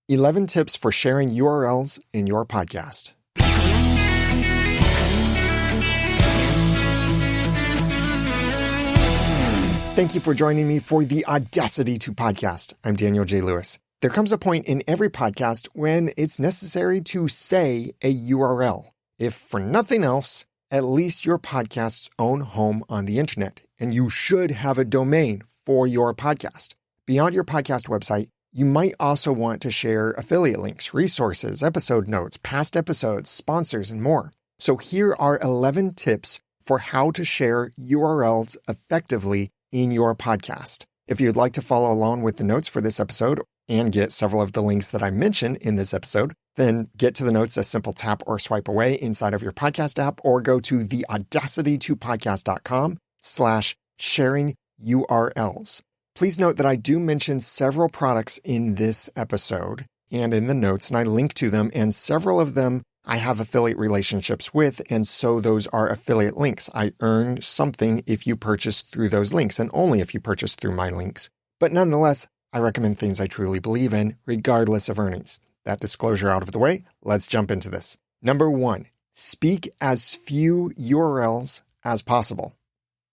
11 tips for sharing URLs in your podcast. Thank you for joining me for the Audacity to podcast. I'm Daniel J. Lewis. There comes a point in every podcast when it's necessary to say a URL. If for nothing else, at least your podcast's own home on the internet, and you should have a domain for your podcast. Beyond your podcast website, you might also want to share affiliate links, resources, episode notes, past episodes, sponsors, and more. So here are 11 tips for how to share URLs effectively in your podcast. If you'd like to follow along with the notes for this episode and get several of the links that I mentioned in this episode, then get to the notes a simple tap or swipe away inside of your podcast app, or go to the audacity2podcast.com/sharing URLs. Please note that I do mention several products in this episode and in the notes, and I link to them, and several of them I have affiliate relationships with, and so those are affiliate links. I earn something if you purchase through those links, and only if you purchase through my links. But nonetheless, I recommend things I truly believe in, regardless of earnings. That disclosure out of the way, let's jump into this. Number 1, speak as few URLs as possible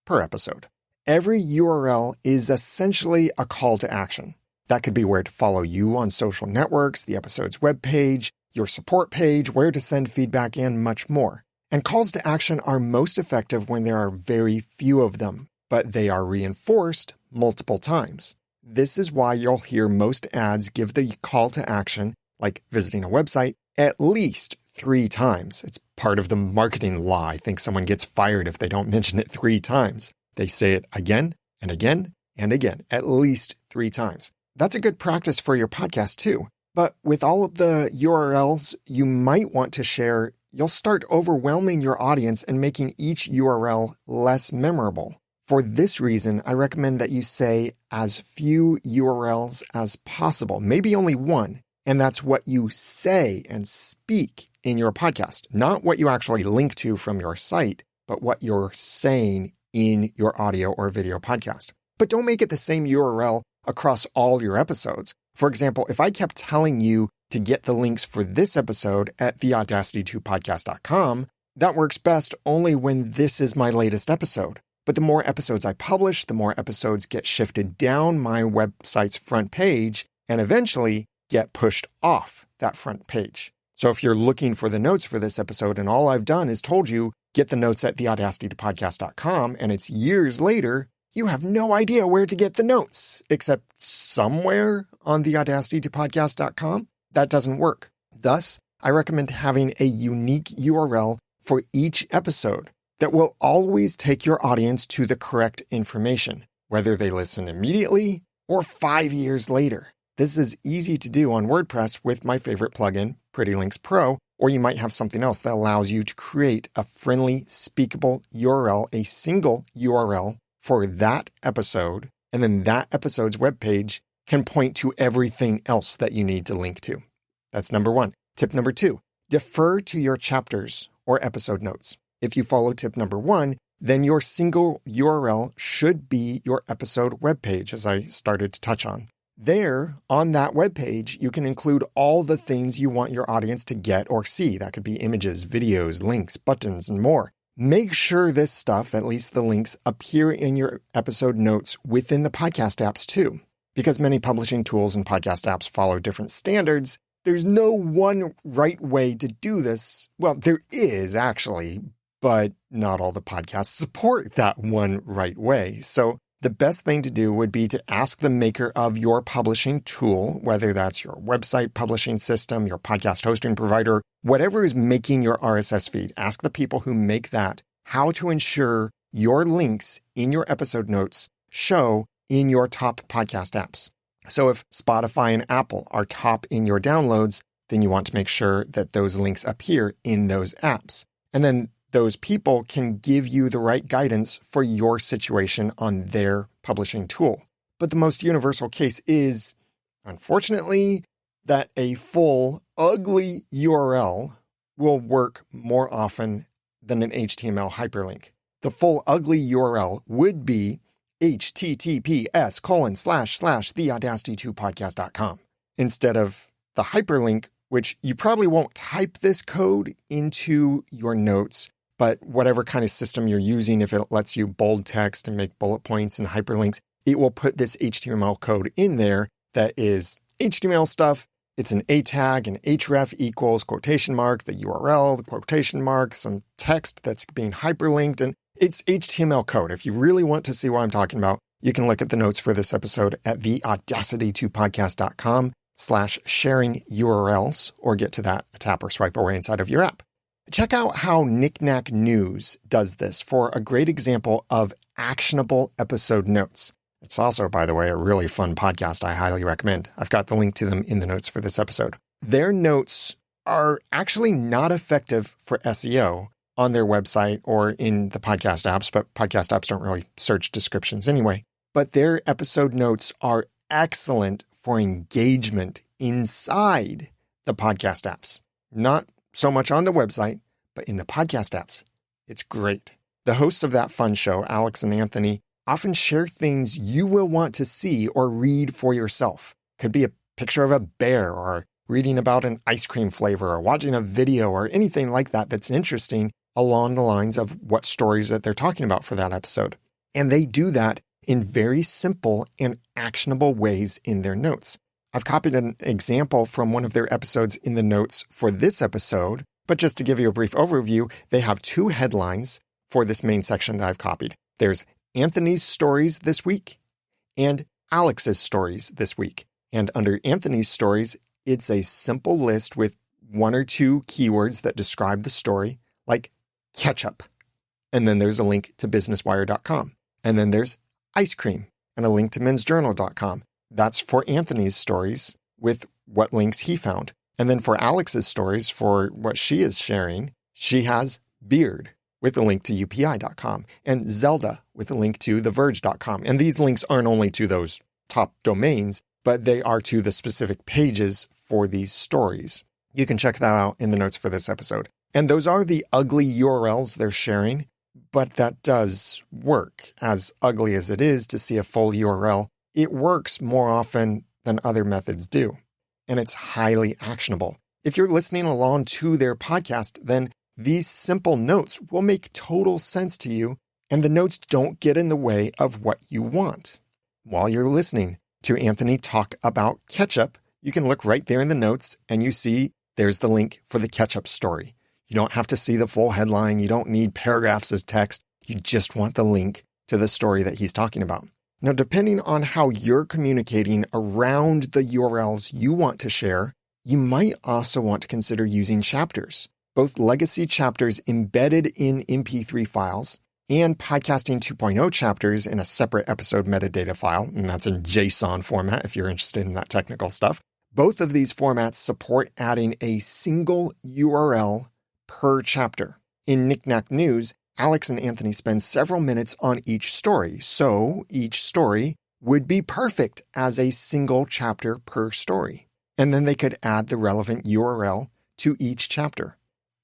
per episode. Every URL is essentially a call to action. That could be where to follow you on social networks, the episode's webpage, your support page, where to send feedback, and much more. And calls to action are most effective when there are very few of them, but they are reinforced multiple times. This is why you'll hear most ads give the call to action, like visiting a website, at least 3 times. It's part of the marketing law. I think someone gets fired if they don't mention it 3 times. They say it again and again and again, at least 3 times. That's a good practice for your podcast too. But with all of the URLs you might want to share, you'll start overwhelming your audience and making each URL less memorable. For this reason, I recommend that you say as few URLs as possible, maybe only 1. And that's what you say and speak in your podcast, not what you actually link to from your site, but what you're saying in your audio or video podcast. But don't make it the same URL across all your episodes. For example, if I kept telling you to get the links for this episode at theaudacity2podcast.com, that works best only when this is my latest episode. But the more episodes I publish, the more episodes get shifted down my website's front page and eventually get pushed off that front page. So if you're looking for the notes for this episode and all I've done is told you, get the notes at theaudacity2podcast.com, and it's years later, you have no idea where to get the notes, except somewhere on theaudacity2podcast.com. That doesn't work. Thus, I recommend having a unique URL for each episode that will always take your audience to the correct information, whether they listen immediately or 5 years later. This is easy to do on WordPress with my favorite plugin, Pretty Links Pro, or you might have something else that allows you to create a friendly, speakable URL, a single URL for that episode, and then that episode's webpage can point to everything else that you need to link to. That's number 1. Tip number 2, defer to your chapters or episode notes. If you follow tip number 1, then your single URL should be your episode webpage, as I started to touch on. There, on that webpage, you can include all the things you want your audience to get or see. That could be images, videos, links, buttons, and more. Make sure this stuff, at least the links, appear in your episode notes within the podcast apps too. Because many publishing tools and podcast apps follow different standards, there's no one right way to do this. Well, there is actually, but not all the podcasts support that one right way. So the best thing to do would be to ask the maker of your publishing tool, whether that's your website publishing system, your podcast hosting provider, whatever is making your RSS feed. Ask the people who make that how to ensure your links in your episode notes show in your top podcast apps. So if Spotify and Apple are top in your downloads, then you want to make sure that those links appear in those apps. And then those people can give you the right guidance for your situation on their publishing tool. But the most universal case is, unfortunately, that a full, ugly URL will work more often than an HTML hyperlink. The full, ugly URL would be https://theaudacity2podcast.com instead of the hyperlink, which you probably won't type this code into your notes, but whatever kind of system you're using, if it lets you bold text and make bullet points and hyperlinks, it will put this HTML code in there that is HTML stuff. It's an A tag, an href equals quotation mark, the URL, the quotation mark, some text that's being hyperlinked, and it's HTML code. If you really want to see what I'm talking about, you can look at the notes for this episode at the audacity2podcast.com/sharing URLs, or get to that a tap or swipe away inside of your app. Check out how Knickknack News does this for a great example of actionable episode notes. It's also, by the way, a really fun podcast I highly recommend. I've got the link to them in the notes for this episode. Their notes are actually not effective for SEO on their website or in the podcast apps, but podcast apps don't really search descriptions anyway. But their episode notes are excellent for engagement inside the podcast apps. Not so much on the website, but in the podcast apps. It's great. The hosts of that fun show, Alex and Anthony, often share things you will want to see or read for yourself. Could be a picture of a bear, or reading about an ice cream flavor, or watching a video, or anything like that that's interesting along the lines of what stories that they're talking about for that episode. And they do that in very simple and actionable ways in their notes. I've copied an example from one of their episodes in the notes for this episode, but just to give you a brief overview, they have two headlines for this main section that I've copied. There's Anthony's stories this week and Alex's stories this week. And under Anthony's stories, it's a simple list with one or two keywords that describe the story, like ketchup. And then there's a link to businesswire.com. And then there's ice cream and a link to mensjournal.com. That's for Anthony's stories with what links he found. And then for Alex's stories, for what she is sharing, she has beard with a link to upi.com and Zelda with a link to theverge.com. And these links aren't only to those top domains, but they are to the specific pages for these stories. You can check that out in the notes for this episode. And those are the ugly URLs they're sharing, but that does work. As ugly as it is to see a full URL, it works more often than other methods do. And it's highly actionable. If you're listening along to their podcast, then these simple notes will make total sense to you, and the notes don't get in the way of what you want. While you're listening to Anthony talk about ketchup, you can look right there in the notes and you see there's the link for the ketchup story. You don't have to see the full headline. You don't need paragraphs as text. You just want the link to the story that he's talking about. Now, depending on how you're communicating around the URLs you want to share, you might also want to consider using chapters. Both legacy chapters embedded in MP3 files and Podcasting 2.0 chapters in a separate episode metadata file, and that's in JSON format if you're interested in that technical stuff. Both of these formats support adding a single URL per chapter. In Knickknack News, Alex and Anthony spend several minutes on each story, so each story would be perfect as a single chapter per story. And then they could add the relevant URL to each chapter.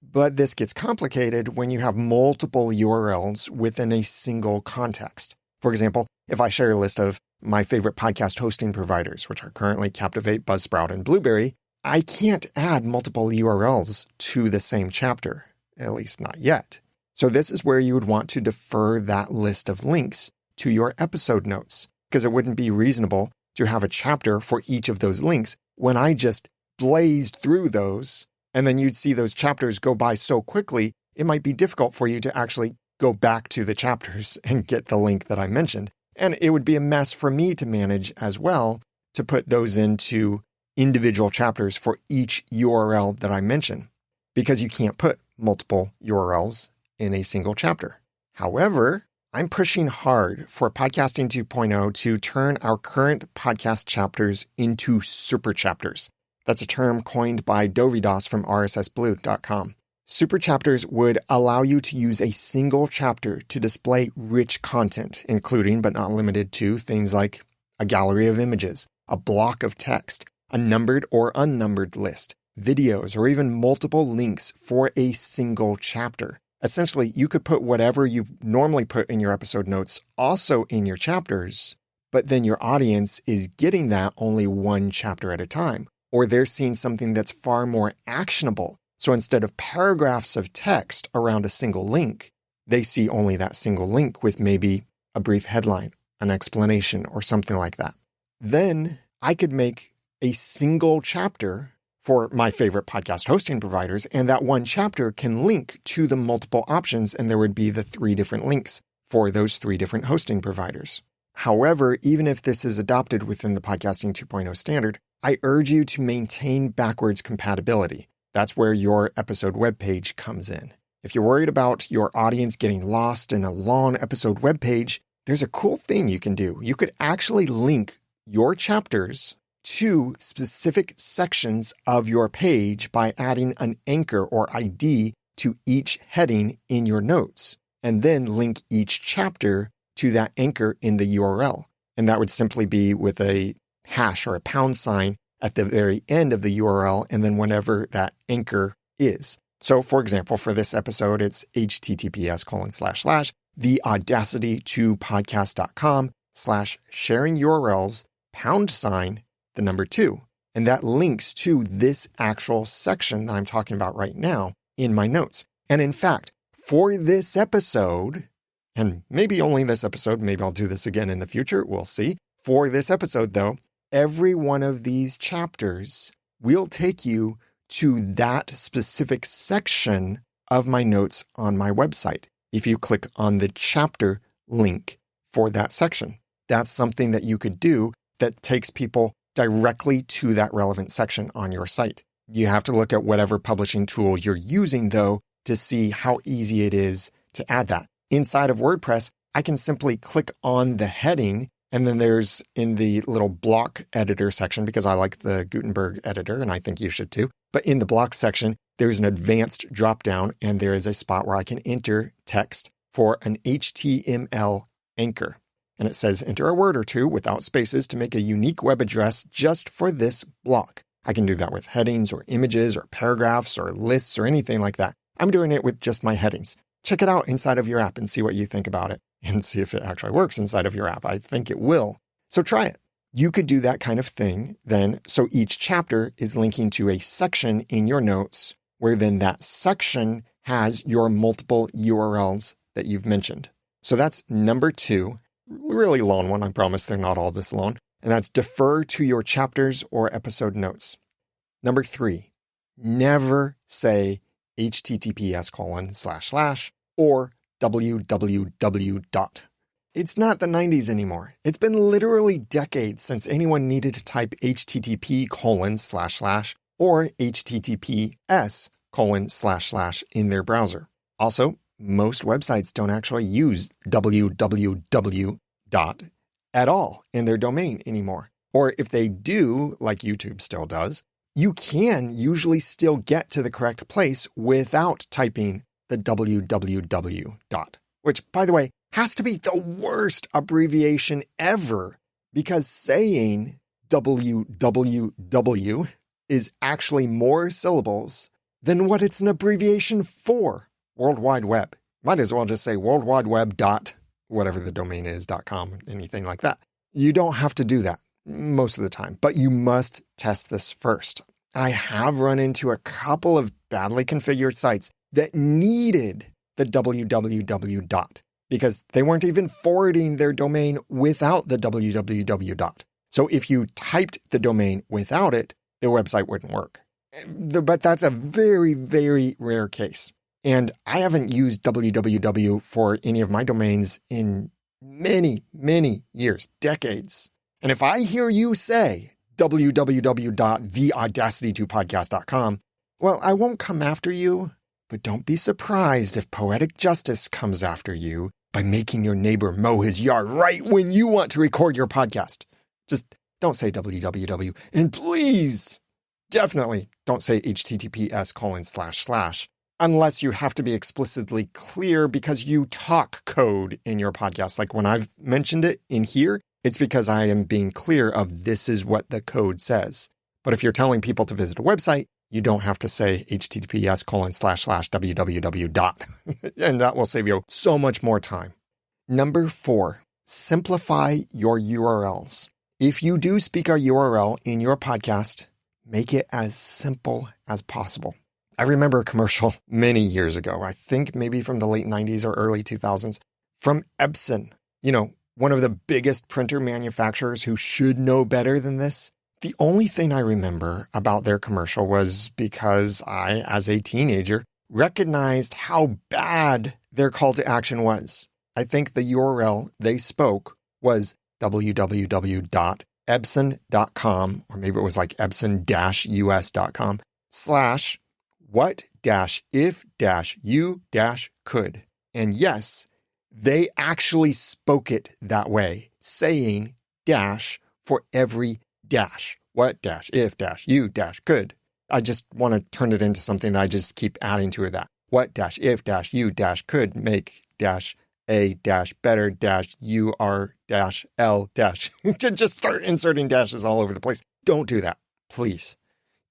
But this gets complicated when you have multiple URLs within a single context. For example, if I share a list of my favorite podcast hosting providers, which are currently Captivate, Buzzsprout, and Blueberry, I can't add multiple URLs to the same chapter, at least not yet. So this is where you would want to defer that list of links to your episode notes, because it wouldn't be reasonable to have a chapter for each of those links when I just blazed through those, and then you'd see those chapters go by so quickly, it might be difficult for you to actually go back to the chapters and get the link that I mentioned. And it would be a mess for me to manage as well to put those into individual chapters for each URL that I mention, because you can't put multiple URLs in a single chapter. However, I'm pushing hard for Podcasting 2.0 to turn our current podcast chapters into super chapters. That's a term coined by Dovidas from rssblue.com. Super chapters would allow you to use a single chapter to display rich content, including but not limited to things like a gallery of images, a block of text, a numbered or unnumbered list, videos, or even multiple links for a single chapter. Essentially, you could put whatever you normally put in your episode notes also in your chapters, but then your audience is getting that only one chapter at a time. or they're seeing something that's far more actionable. So instead of paragraphs of text around a single link, they see only that single link with maybe a brief headline, an explanation, or something like that. Then I could make a single chapter for my favorite podcast hosting providers, and that one chapter can link to the multiple options, and there would be the 3 different links for those 3 different hosting providers. However, even if this is adopted within the Podcasting 2.0 standard, I urge you to maintain backwards compatibility. That's where your episode webpage comes in. If you're worried about your audience getting lost in a long episode webpage, there's a cool thing you can do. You could actually link your chapters to specific sections of your page by adding an anchor or ID to each heading in your notes, and then link each chapter to that anchor in the URL. And that would simply be with a hash or a pound sign at the very end of the URL, and then whenever that anchor is. So for example, for this episode, it's https://theaudacity2podcast.com/sharing URLs #2. And that links to this actual section that I'm talking about right now in my notes. And in fact, for this episode, and maybe only this episode, maybe I'll do this again in the future, we'll see. For this episode though, every one of these chapters will take you to that specific section of my notes on my website. If you click on the chapter link for that section, that's something that you could do that takes people directly to that relevant section on your site. You have to look at whatever publishing tool you're using though to see how easy it is to add that. Inside of WordPress, I can simply click on the heading, and then there's in the little block editor section, because I like the Gutenberg editor and I think you should too. But in the block section, there's an advanced drop down, and there is a spot where I can enter text for an HTML anchor. And it says enter a word or two without spaces to make a unique web address just for this block. I can do that with headings or images or paragraphs or lists or anything like that. I'm doing it with just my headings. Check it out inside of your app and see what you think about it, and see if it actually works inside of your app. I think it will. So try it. You could do that kind of thing then. So each chapter is linking to a section in your notes where then that section has your multiple URLs that you've mentioned. So that's number 2, really long one. I promise they're not all this long. And that's defer to your chapters or episode notes. Number 3, never say https:// or www. It's not the 90s anymore. It's been literally decades since anyone needed to type http:// or https:// in their browser. Also, most websites don't actually use www. at all in their domain anymore. Or if they do, like YouTube still does, you can usually still get to the correct place without typing the www. Which, by the way, has to be the worst abbreviation ever, because saying www is actually more syllables than what it's an abbreviation for. World Wide Web. Might as well just say World Wide Web dot whatever the domain is, .com, anything like that. You don't have to do that most of the time, but you must test this first. I have run into a couple of badly configured sites that needed the www. Because they weren't even forwarding their domain without the www. So if you typed the domain without it, their website wouldn't work. But that's a very, very rare case. And I haven't used www for any of my domains in many, many years, decades. And if I hear you say www.theaudacity2podcast.com, well, I won't come after you, but don't be surprised if poetic justice comes after you by making your neighbor mow his yard right when you want to record your podcast. Just don't say www. And please, definitely don't say https:// unless you have to be explicitly clear because you talk code in your podcast. Like when I've mentioned it in here, it's because I am being clear of this is what the code says. But if you're telling people to visit a website, you don't have to say https://www. And that will save you so much more time. Number 4, simplify your URLs. If you do speak a URL in your podcast, make it as simple as possible. I remember a commercial many years ago, I think maybe from the late 90s or early 2000s, from Epson, one of the biggest printer manufacturers who should know better than this. The only thing I remember about their commercial was because I, as a teenager, recognized how bad their call to action was. I think the URL they spoke was www.epson.com, or maybe it was like epson-us.com, /what-if-you-could. And yes, they actually spoke it that way, saying dash for every dash. What-if-you-could. I just want to turn it into something that I just keep adding to that. What-if-you-could make -a-better-u-r-l-. Just start inserting dashes all over the place. Don't do that, please.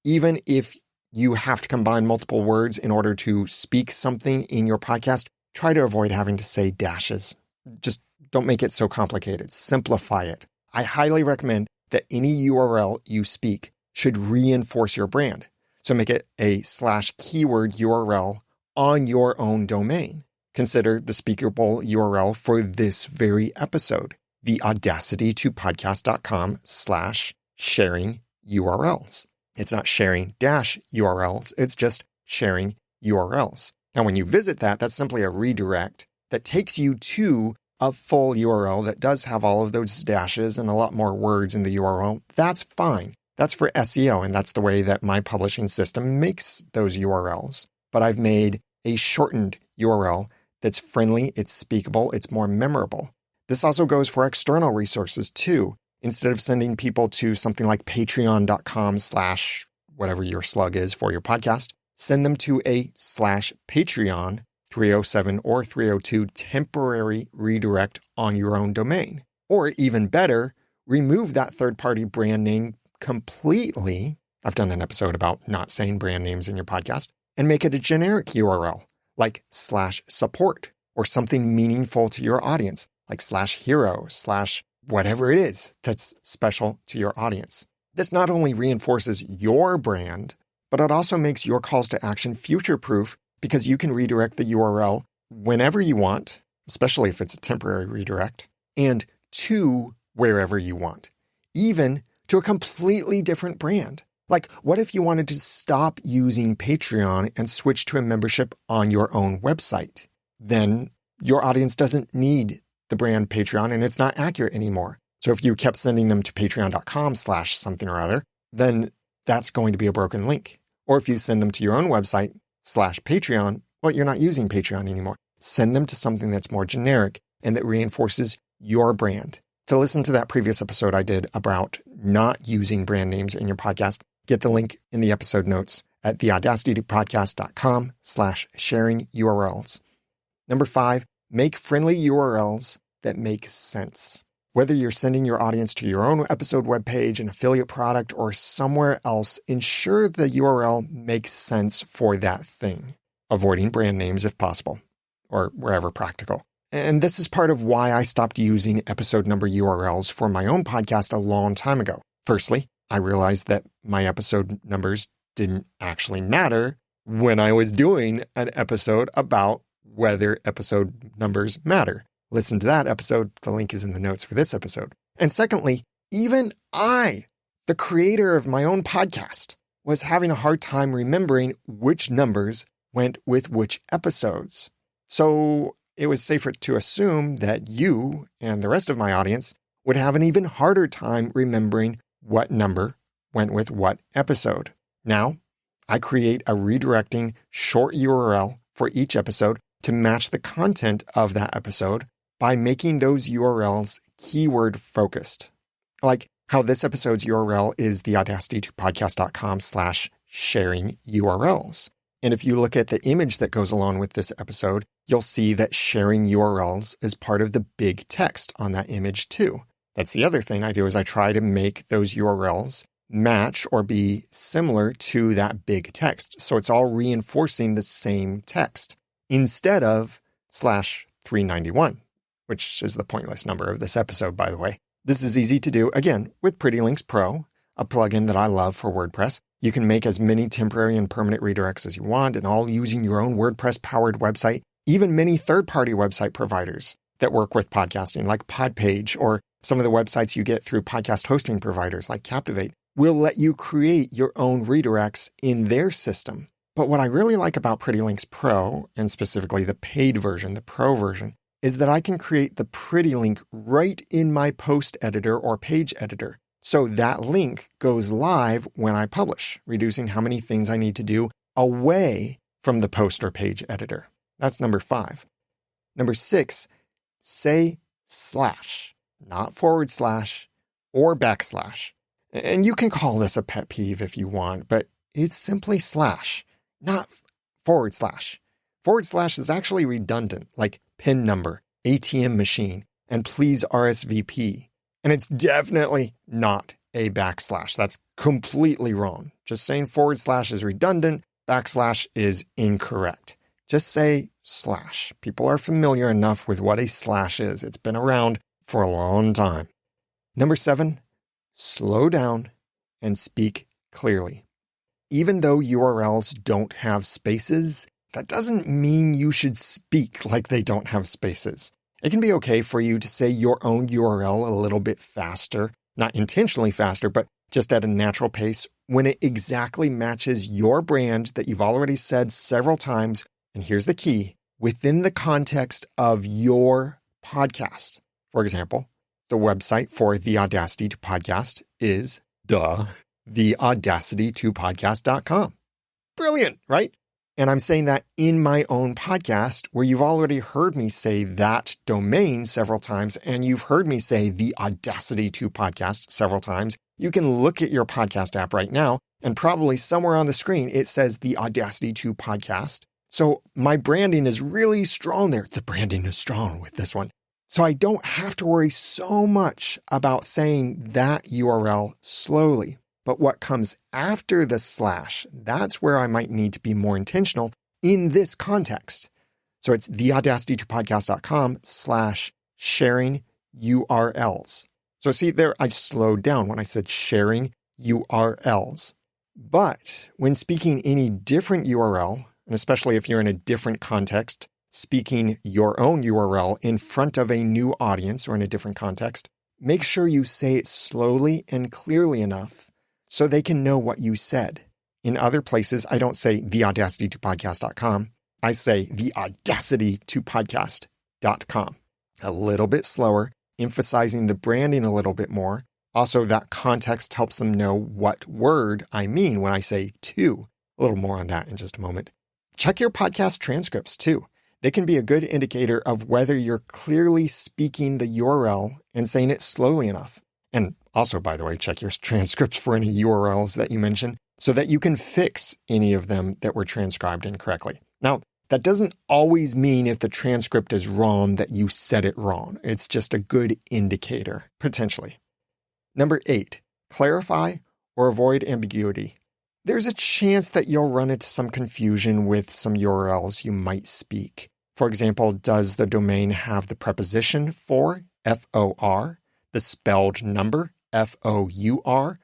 Even if you have to combine multiple words in order to speak something in your podcast, try to avoid having to say dashes. Just don't make it so complicated. Simplify it. I highly recommend that any URL you speak should reinforce your brand. So make it a /keyword URL on your own domain. Consider the speakable URL for this very episode, the audacity2podcast.com/sharing URLs. It's not sharing -URLs, it's just sharing URLs. Now, when you visit that, that's simply a redirect that takes you to a full URL that does have all of those dashes and a lot more words in the URL. That's fine. That's for SEO, and that's the way that my publishing system makes those URLs. But I've made a shortened URL that's friendly, it's speakable, it's more memorable. This also goes for external resources too. Instead of sending people to something like patreon.com/whatever your slug is for your podcast, send them to a /Patreon 307 or 302 temporary redirect on your own domain. Or even better, remove that third-party brand name completely. I've done an episode about not saying brand names in your podcast, and make it a generic URL like /support or something meaningful to your audience like /hero, whatever it is that's special to your audience. This not only reinforces your brand, but it also makes your calls to action future-proof because you can redirect the URL whenever you want, especially if it's a temporary redirect, and to wherever you want, even to a completely different brand. Like, what if you wanted to stop using Patreon and switch to a membership on your own website? Then your audience doesn't need the brand Patreon and it's not accurate anymore. So if you kept sending them to patreon.com/something or other, then that's going to be a broken link. Or if you send them to your own website /Patreon, well, you're not using Patreon anymore. Send them to something that's more generic and that reinforces your brand. To listen to that previous episode I did about not using brand names in your podcast, get the link in the episode notes at theaudacitypodcast.com/sharing URLs. Number 5, make friendly URLs that make sense. Whether you're sending your audience to your own episode webpage, an affiliate product, or somewhere else, ensure the URL makes sense for that thing, avoiding brand names if possible, or wherever practical. And this is part of why I stopped using episode number URLs for my own podcast a long time ago. Firstly, I realized that my episode numbers didn't actually matter when I was doing an episode about whether episode numbers matter. Listen to that episode. The link is in the notes for this episode. And secondly, even I, the creator of my own podcast, was having a hard time remembering which numbers went with which episodes. So it was safer to assume that you and the rest of my audience would have an even harder time remembering what number went with what episode. Now, I create a redirecting short URL for each episode to match the content of that episode by making those URLs keyword focused. Like how this episode's URL is theaudacitypodcast.com/sharing URLs. And if you look at the image that goes along with this episode, you'll see that sharing URLs is part of the big text on that image too. That's the other thing I do is I try to make those URLs match or be similar to that big text. So it's all reinforcing the same text instead of /391, which is the pointless number of this episode, by the way. This is easy to do, again, with Pretty Links Pro. a plugin that I love for WordPress. You can make as many temporary and permanent redirects as you want, and all using your own WordPress-powered website. Even many third-party website providers that work with podcasting, like Podpage, or some of the websites you get through podcast hosting providers like Captivate, will let you create your own redirects in their system. But what I really like about Pretty Links Pro, and specifically the paid version, the Pro version, is that I can create the Pretty Link right in my post editor or page editor. So that link goes live when I publish, reducing how many things I need to do away from the post or page editor. That's number 5. Number 6, say slash, not forward slash or backslash. And you can call this a pet peeve if you want, but it's simply slash, not forward slash. Forward slash is actually redundant, like PIN number, ATM machine, and please RSVP. And it's definitely not a backslash. That's completely wrong. Just saying forward slash is redundant, backslash is incorrect. Just say slash. People are familiar enough with what a slash is. It's been around for a long time. Number 7, slow down and speak clearly. Even though URLs don't have spaces, that doesn't mean you should speak like they don't have spaces. It can be okay for you to say your own URL a little bit faster, not intentionally faster, but just at a natural pace when it exactly matches your brand that you've already said several times. And here's the key, within the context of your podcast. For example, the website for the Audacity to Podcast is, theaudacity2podcast.com. Brilliant, right? And I'm saying that in my own podcast, where you've already heard me say that domain several times, and you've heard me say the Audacity to Podcast several times. You can look at your podcast app right now, and probably somewhere on the screen, it says the Audacity to Podcast. So my branding is really strong there. The branding is strong with this one. So I don't have to worry so much about saying that URL slowly. But what comes after the slash, that's where I might need to be more intentional in this context. So it's theaudacitytopodcast.com/sharing URLs. So see there, I slowed down when I said sharing URLs. But when speaking any different URL, and especially if you're in a different context, speaking your own URL in front of a new audience or in a different context, make sure you say it slowly and clearly enough so they can know what you said. In other places, I don't say theaudacitytopodcast.com. I say theaudacitytopodcast.com. A little bit slower, emphasizing the branding a little bit more. Also, that context helps them know what word I mean when I say to. A little more on that in just a moment. Check your podcast transcripts too. They can be a good indicator of whether you're clearly speaking the URL and saying it slowly enough. And also, by the way, check your transcripts for any URLs that you mention so that you can fix any of them that were transcribed incorrectly. Now, that doesn't always mean if the transcript is wrong that you said it wrong. It's just a good indicator, potentially. Number 8, clarify or avoid ambiguity. There's a chance that you'll run into some confusion with some URLs you might speak. For example, does the domain have the preposition for, F-O-R, the spelled number, F-O-U-R,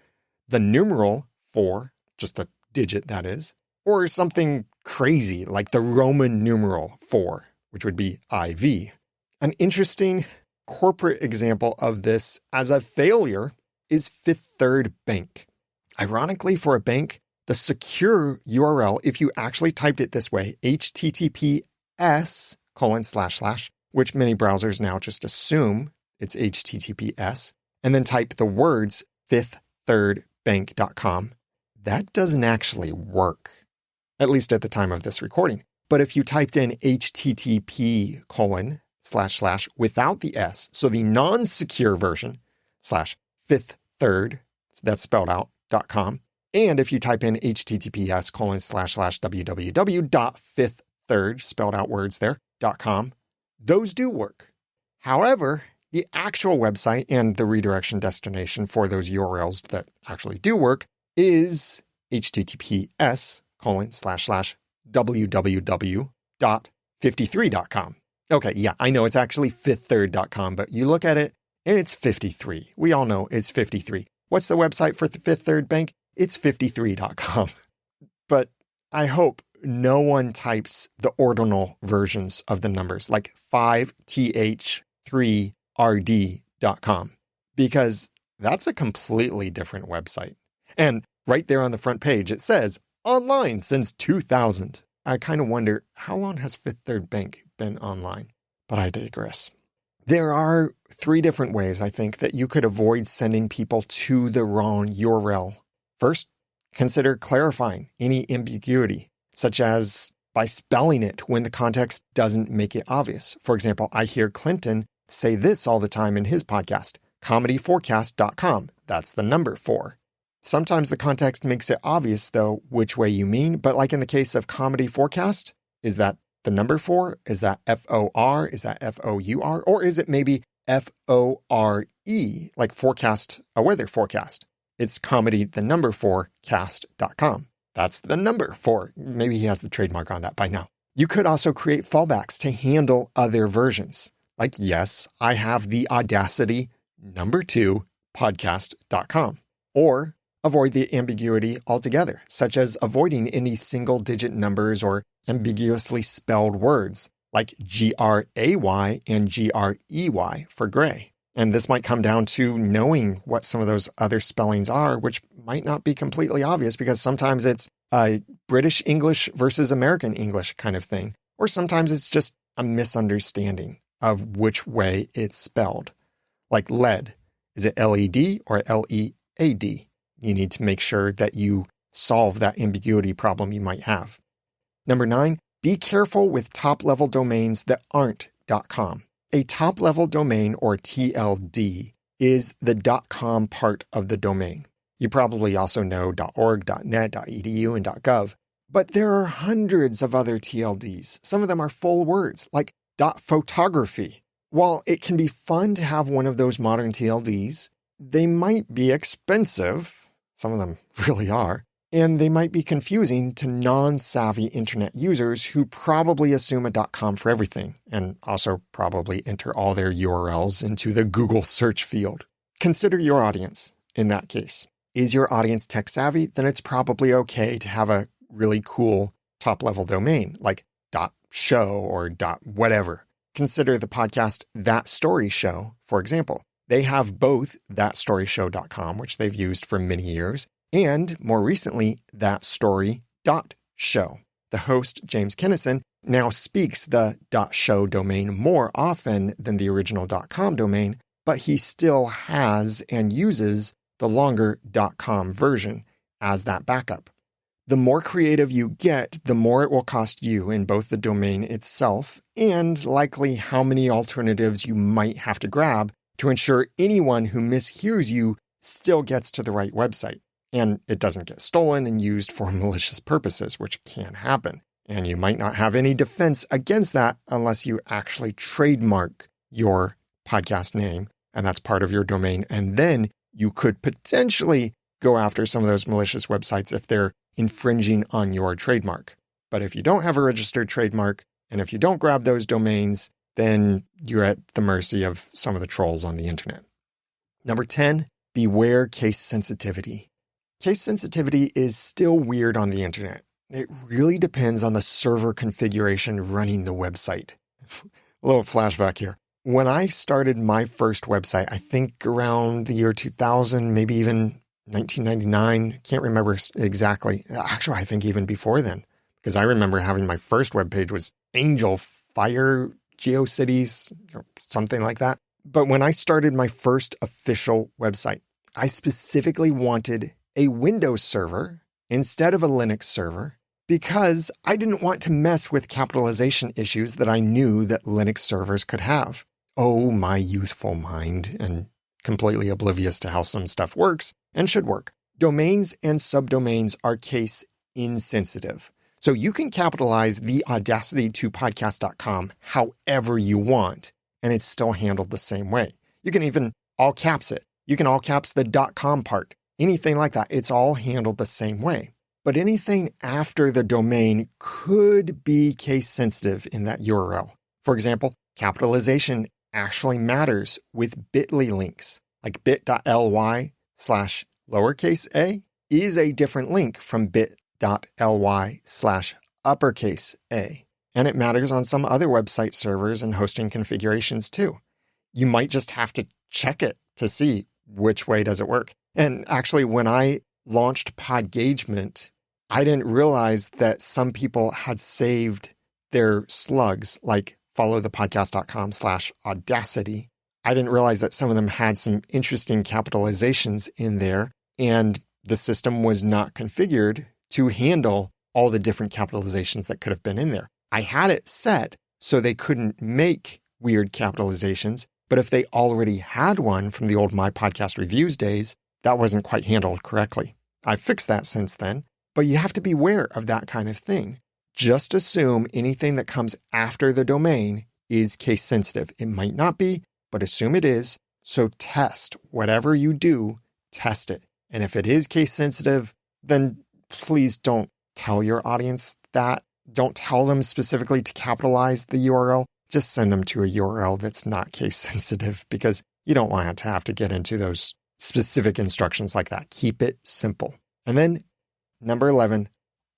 the numeral for, just the digit that is, or something crazy like the Roman numeral for, which would be IV. An interesting corporate example of this as a failure is Fifth Third Bank. Ironically, for a bank, the secure URL, if you actually typed it this way, https://, which many browsers now just assume it's HTTPS, and then type the words fifththirdbank.com, that doesn't actually work, at least at the time of this recording. But if you typed in http:// without the S, so the non-secure version, /fifththird, that's spelled out, .com, and if you type in https://www.fifththird, spelled out words there, .com, those do work. However, the actual website and the redirection destination for those URLs that actually do work is https://www.53.com. Okay, yeah, I know it's actually fifththird.com, but you look at it and it's 53. We all know it's 53. What's the website for the Fifth Third Bank? It's 53.com. But I hope no one types the ordinal versions of the numbers like 5th3rd.com, because that's a completely different website. And right there on the front page, it says online since 2000. I kind of wonder, how long has Fifth Third Bank been online? But I digress. There are 3 different ways, I think, that you could avoid sending people to the wrong URL. First, consider clarifying any ambiguity, such as by spelling it when the context doesn't make it obvious. For example, I hear Clinton say this all the time in his podcast, comedyforecast.com. That's the number 4. Sometimes the context makes it obvious, though, which way you mean. But like in the case of Comedy Forecast, is that the number 4? Is that F-O-R? Is that F-O-U-R? Or is it maybe F-O-R-E, like forecast, a weather forecast? It's comedy, the number 4, cast.com. That's the number 4. Maybe he has the trademark on that by now. You could also create fallbacks to handle other versions. Like, yes, I have the Audacity number 2 podcast.com. Or avoid the ambiguity altogether, such as avoiding any single-digit numbers or ambiguously spelled words, like G-R-A-Y and G-R-E-Y for gray. And this might come down to knowing what some of those other spellings are, which might not be completely obvious because sometimes it's a British English versus American English kind of thing. Or sometimes it's just a misunderstanding of which way it's spelled. Like lead. Is it L-E-D or L-E-A-D? You need to make sure that you solve that ambiguity problem you might have. Number 9, be careful with top-level domains that aren't .com. A top-level domain, or TLD, is the .com part of the domain. You probably also know .org, .net, .edu, and .gov. But there are hundreds of other TLDs. Some of them are full words, like .photography. While it can be fun to have one of those modern TLDs, they might be expensive. Some of them really are. And they might be confusing to non-savvy internet users who probably assume a .com for everything and also probably enter all their URLs into the Google search field. Consider your audience in that case. Is your audience tech savvy? Then it's probably okay to have a really cool top-level domain like .show or .whatever. Consider the podcast That Story Show, for example. They have both thatstoryshow.com, which they've used for many years, and more recently, thatstory.show. The host, James Kennison, now speaks the .show domain more often than the original .com domain, but he still has and uses the longer .com version as that backup. The more creative you get, the more it will cost you in both the domain itself and likely how many alternatives you might have to grab to ensure anyone who mishears you still gets to the right website. And it doesn't get stolen and used for malicious purposes, which can happen. And you might not have any defense against that unless you actually trademark your podcast name, and that's part of your domain. And then you could potentially go after some of those malicious websites if they're infringing on your trademark. But if you don't have a registered trademark, and if you don't grab those domains, then you're at the mercy of some of the trolls on the internet. Number 10, beware case sensitivity. Case sensitivity is still weird on the internet. It really depends on the server configuration running the website. A little flashback here. When I started my first website, I think around the year 2000, maybe even 1999, can't remember exactly. Actually, I think even before then, because I remember having my first webpage was Angel Fire GeoCities or something like that. But when I started my first official website, I specifically wanted a Windows server instead of a Linux server because I didn't want to mess with capitalization issues that I knew that Linux servers could have. Oh, my youthful mind, and completely oblivious to how some stuff works and should work. Domains and subdomains are case insensitive. So you can capitalize the Audacity to podcast.com however you want, and it's still handled the same way. You can even all caps it. You can all caps the .com part. Anything like that. It's all handled the same way. But anything after the domain could be case sensitive in that URL. For example, capitalization actually matters with bit.ly links, like bit.ly bit.ly/lowercase a is a different link from bit.ly/uppercase a. And it matters on some other website servers and hosting configurations too. You might just have to check it to see which way does it work. And actually, when I launched Podgagement, I didn't realize that some people had saved their slugs, like followthepodcast.com/Audacity. I didn't realize that some of them had some interesting capitalizations in there, and the system was not configured to handle all the different capitalizations that could have been in there. I had it set so they couldn't make weird capitalizations, but if they already had one from the old My Podcast Reviews days, that wasn't quite handled correctly. I've fixed that since then, but you have to be aware of that kind of thing. Just assume anything that comes after the domain is case sensitive. It might not be, but assume it is. So test whatever you do, test it. And if it is case sensitive, then please don't tell your audience that. Don't tell them specifically to capitalize the URL. Just send them to a URL that's not case sensitive, because you don't want to have to get into those specific instructions like that. Keep it simple. And then number 11,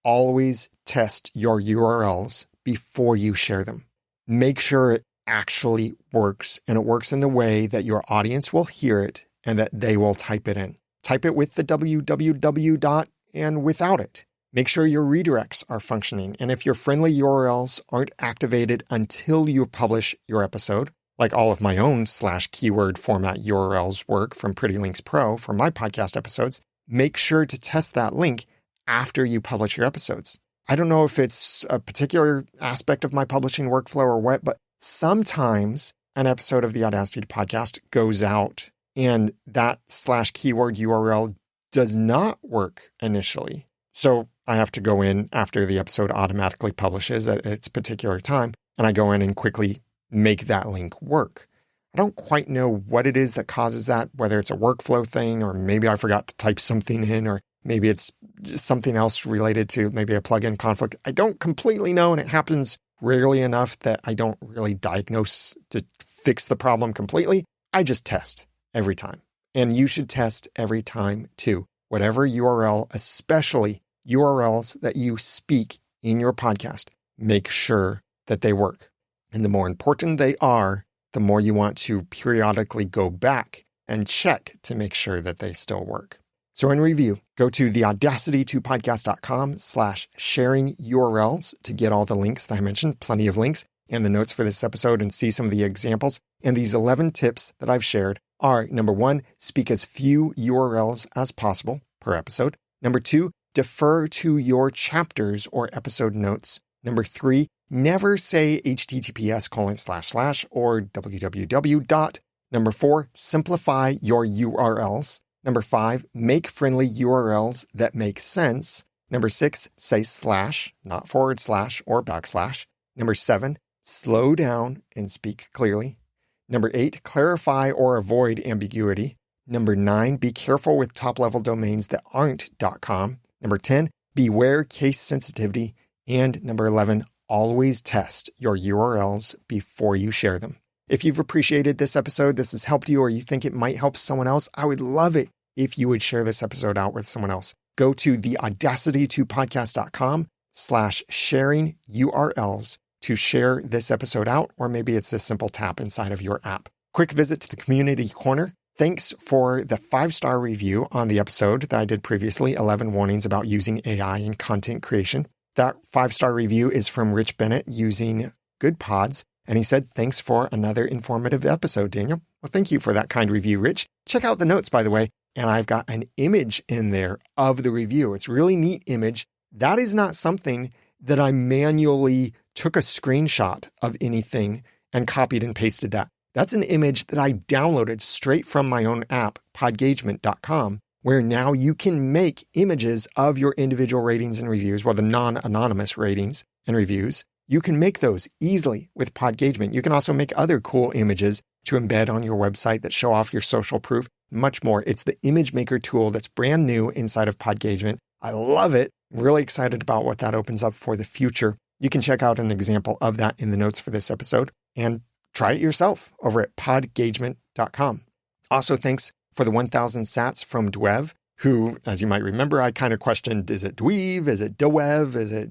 always test your URLs before you share them. Make sure it actually works, and it works in the way that your audience will hear it and that they will type it in. Type it with the www and without it. Make sure your redirects are functioning. And if your friendly URLs aren't activated until you publish your episode, like all of my own /keyword format URLs work from Pretty Links Pro for my podcast episodes, make sure to test that link after you publish your episodes. I don't know if it's a particular aspect of my publishing workflow or what, but sometimes an episode of the Audacity podcast goes out and that /keyword URL does not work initially. So I have to go in after the episode automatically publishes at its particular time, and I go in and quickly make that link work. I don't quite know what it is that causes that, whether it's a workflow thing, or maybe I forgot to type something in, or maybe it's something else related to maybe a plugin conflict. I don't completely know, and it happens rarely enough that I don't really diagnose to fix the problem completely. I just test every time. And you should test every time too. Whatever URL, especially URLs that you speak in your podcast, make sure that they work. And the more important they are, the more you want to periodically go back and check to make sure that they still work. So in review, go to the audacity2podcast.com/sharing URLs to get all the links that I mentioned, plenty of links, and the notes for this episode, and see some of the examples. And these 11 tips that I've shared are: number 1, speak as few URLs as possible per episode. Number 2, defer to your chapters or episode notes. Number 3, never say https:// or www. Number 4, simplify your URLs. Number 5, make friendly URLs that make sense. Number 6, say / not / or \. Number 7, slow down and speak clearly. Number 8, clarify or avoid ambiguity. Number 9, be careful with top-level domains that aren't .com. Number 10, beware case sensitivity. And number 11, always test your URLs before you share them. If you've appreciated this episode, this has helped you, or you think it might help someone else, I would love it if you would share this episode out with someone else. Go to the audacity2podcast.com/sharing URLs to share this episode out, or maybe it's a simple tap inside of your app. Quick visit to the community corner. Thanks for the 5-star review on the episode that I did previously, 11 warnings about using AI in content creation. That 5-star review is from Rich Bennett using Good Pods. And he said, thanks for another informative episode, Daniel. Well, thank you for that kind review, Rich. Check out the notes, by the way. And I've got an image in there of the review. It's a really neat image. That is not something that I manually took a screenshot of anything and copied and pasted that. That's an image that I downloaded straight from my own app, podgagement.com, where now you can make images of your individual ratings and reviews, well, the non-anonymous ratings and reviews. You can make those easily with Podgagement. You can also make other cool images to embed on your website that show off your social proof, much more. It's the image maker tool that's brand new inside of Podgagement. I love it. I'm really excited about what that opens up for the future. You can check out an example of that in the notes for this episode and try it yourself over at podgagement.com. Also, thanks for the 1,000 sats from Dwev, who, as you might remember, I kind of questioned, is it Dweev? Is it Dwev? Is it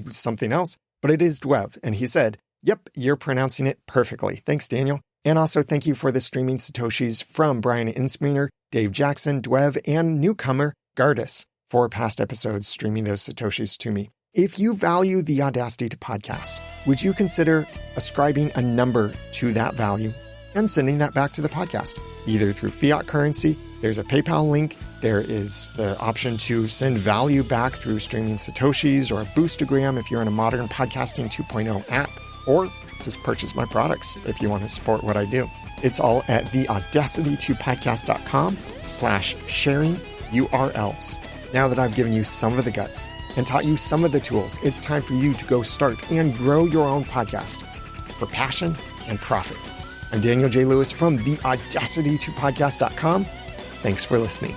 something else? But it is Dwev. And he said, yep, you're pronouncing it perfectly. Thanks, Daniel. And also thank you for the streaming Satoshis from Brian Insminger, Dave Jackson, Dwev, and newcomer Gardis for past episodes streaming those Satoshis to me. If you value the Audacity to podcast, would you consider ascribing a number to that value and sending that back to the podcast, either through fiat currency? There's a PayPal link. There is the option to send value back through streaming Satoshis or a Boostagram if you're in a modern podcasting 2.0 app, or just purchase my products if you want to support what I do. It's all at the audacity2podcast.com/sharing URLs. Now that I've given you some of the guts and taught you some of the tools, it's time for you to go start and grow your own podcast for passion and profit. I'm Daniel J. Lewis from the audacity2podcast.com. Thanks for listening.